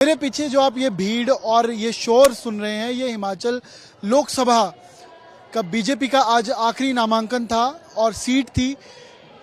मेरे पीछे जो आप ये भीड़ और ये शोर सुन रहे हैं, ये हिमाचल लोकसभा का बीजेपी का आज आखिरी नामांकन था और सीट थी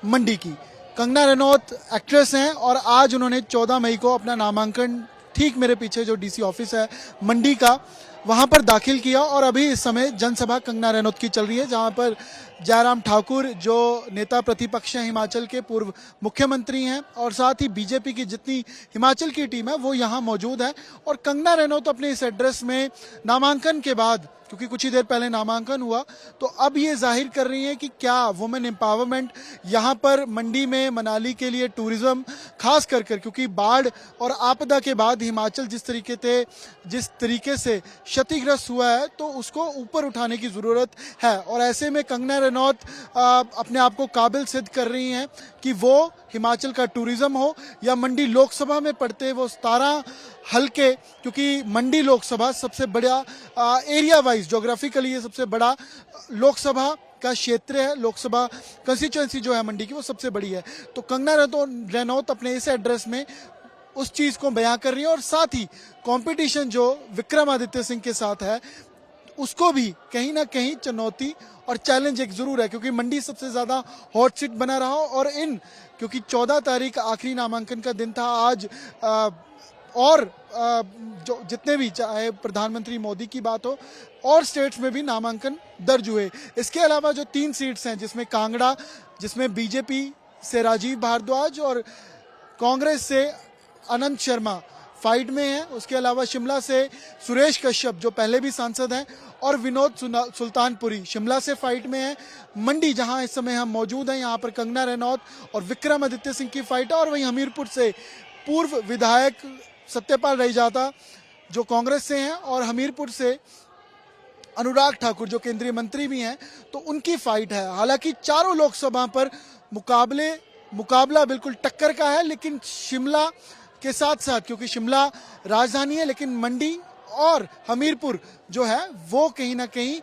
मंडी की। कंगना रनौत एक्ट्रेस हैं और आज उन्होंने 14 मई को अपना नामांकन ठीक मेरे पीछे जो डीसी ऑफिस है मंडी का, वहां पर दाखिल किया। और अभी इस समय जनसभा कंगना रनौत की चल रही है, जहां पर जयराम ठाकुर जो नेता प्रतिपक्ष हैं, हिमाचल के पूर्व मुख्यमंत्री हैं, और साथ ही बीजेपी की जितनी हिमाचल की टीम है वो यहाँ मौजूद है। और कंगना रनौत अपने इस एड्रेस में नामांकन के बाद, क्योंकि कुछ ही देर पहले नामांकन हुआ, तो अब ये जाहिर कर रही है कि क्या वुमेन एम्पावरमेंट यहाँ पर मंडी में, मनाली के लिए टूरिज्म खास कर क्योंकि बाढ़ और आपदा के बाद हिमाचल जिस तरीके से क्षतिग्रस्त हुआ है, तो उसको ऊपर उठाने की ज़रूरत है। और ऐसे में कंगना रनौत अपने आप को काबिल सिद्ध कर रही हैं कि वो हिमाचल का टूरिज्म हो या मंडी लोकसभा में पड़ते वो 17 हल्के, क्योंकि मंडी लोकसभा सबसे बड़ा एरिया वाइज ज्योग्राफिकली ये सबसे बड़ा लोकसभा का क्षेत्र है। लोकसभा कंस्टिट्यूएंसी जो है मंडी की वो सबसे बड़ी है। तो कंगना रनौत अपने इस एड्रेस में उस चीज़ को बयां कर रही है, और साथ ही कंपटीशन जो विक्रमादित्य सिंह के साथ है उसको भी कहीं ना कहीं चुनौती और चैलेंज एक जरूर है, क्योंकि मंडी सबसे ज़्यादा हॉट सीट बना रहा। और क्योंकि 14 तारीख आखिरी नामांकन का दिन था आज, जो जितने भी, चाहे प्रधानमंत्री मोदी की बात हो, और स्टेट्स में भी नामांकन दर्ज हुए। इसके अलावा जो 3 सीट्स हैं, जिसमें कांगड़ा, जिसमें बीजेपी से राजीव भारद्वाज और कांग्रेस से अनंत शर्मा फाइट में है। उसके अलावा शिमला से सुरेश कश्यप जो पहले भी सांसद हैं, और विनोद सुल्तानपुरी शिमला से फाइट में है। मंडी जहां इस समय हम मौजूद हैं, यहाँ पर कंगना रनौत और विक्रमादित्य सिंह की फाइट है। और वहीं हमीरपुर से पूर्व विधायक सत्यपाल रईजादा जो कांग्रेस से हैं, और हमीरपुर से अनुराग ठाकुर जो केंद्रीय मंत्री भी हैं, तो उनकी फाइट है। हालांकि चारों लोकसभा पर मुकाबला बिल्कुल टक्कर का है, लेकिन शिमला के साथ साथ, क्योंकि शिमला राजधानी है, लेकिन मंडी और हमीरपुर जो है वो कहीं ना कहीं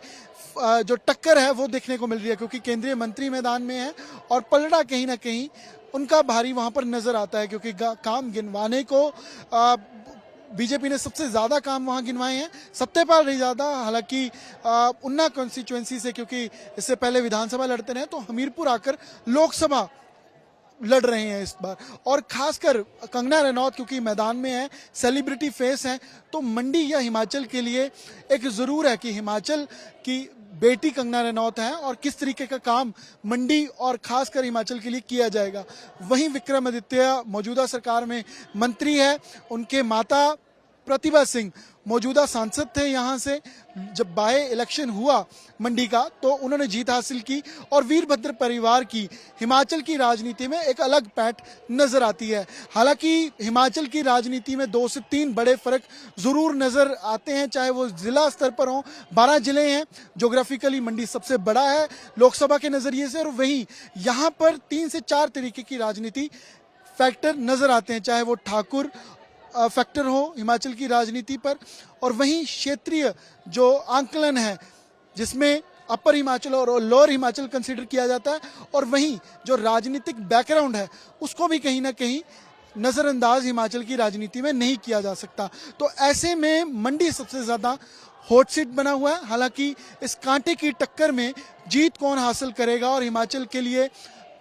जो टक्कर है वो देखने को मिल रही है, क्योंकि केंद्रीय मंत्री मैदान में है और पलड़ा कहीं ना कहीं उनका भारी वहां पर नजर आता है। क्योंकि काम गिनवाने को बीजेपी ने सबसे ज्यादा काम वहां गिनवाए हैं। सत्यपाल रईजादा हालांकि उन्ना कॉन्स्टिट्यूएंसी से, क्योंकि इससे पहले विधानसभा लड़ते रहे, तो हमीरपुर आकर लोकसभा लड़ रहे हैं इस बार। और खासकर कंगना रनौत क्योंकि मैदान में है, सेलिब्रिटी फेस है, तो मंडी या हिमाचल के लिए एक जरूर है कि हिमाचल की बेटी कंगना रनौत है और किस तरीके का काम मंडी और खासकर हिमाचल के लिए किया जाएगा। वहीं विक्रमादित्य मौजूदा सरकार में मंत्री है, उनके माता प्रतिभा सिंह मौजूदा सांसद थे यहाँ से। जब बाय इलेक्शन हुआ मंडी का, तो उन्होंने जीत हासिल की, और वीरभद्र परिवार की हिमाचल की राजनीति में एक अलग पैठ नजर आती है। हालांकि हिमाचल की राजनीति में 2 से 3 बड़े फर्क जरूर नजर आते हैं, चाहे वो जिला स्तर पर हो। 12 जिले हैं, ज्योग्राफिकली मंडी सबसे बड़ा है लोकसभा के नजरिए से, और वहीं यहाँ पर 3 से 4 तरीके की राजनीति फैक्टर नजर आते हैं, चाहे वो ठाकुर फैक्टर हो हिमाचल की राजनीति पर, और वहीं क्षेत्रीय जो आंकलन है जिसमें अपर हिमाचल और लोअर हिमाचल कंसीडर किया जाता है, और वहीं जो राजनीतिक बैकग्राउंड है उसको भी कहीं ना कहीं नज़रअंदाज हिमाचल की राजनीति में नहीं किया जा सकता। तो ऐसे में मंडी सबसे ज़्यादा हॉट सीट बना हुआ है। हालांकि इस कांटे की टक्कर में जीत कौन हासिल करेगा और हिमाचल के लिए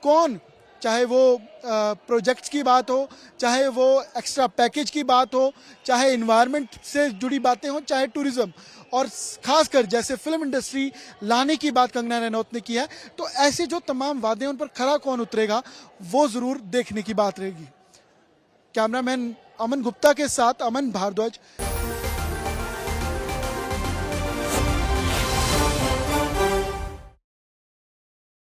कौन, चाहे वो प्रोजेक्ट्स की बात हो, चाहे वो एक्स्ट्रा पैकेज की बात हो, चाहे एनवायरनमेंट से जुड़ी बातें हो, चाहे टूरिज्म, और खासकर जैसे फिल्म इंडस्ट्री लाने की बात कंगना रनौत ने की है, तो ऐसे जो तमाम वादे उन पर खरा कौन उतरेगा वो जरूर देखने की बात रहेगी। कैमरामैन अमन गुप्ता के साथ अमन भारद्वाज।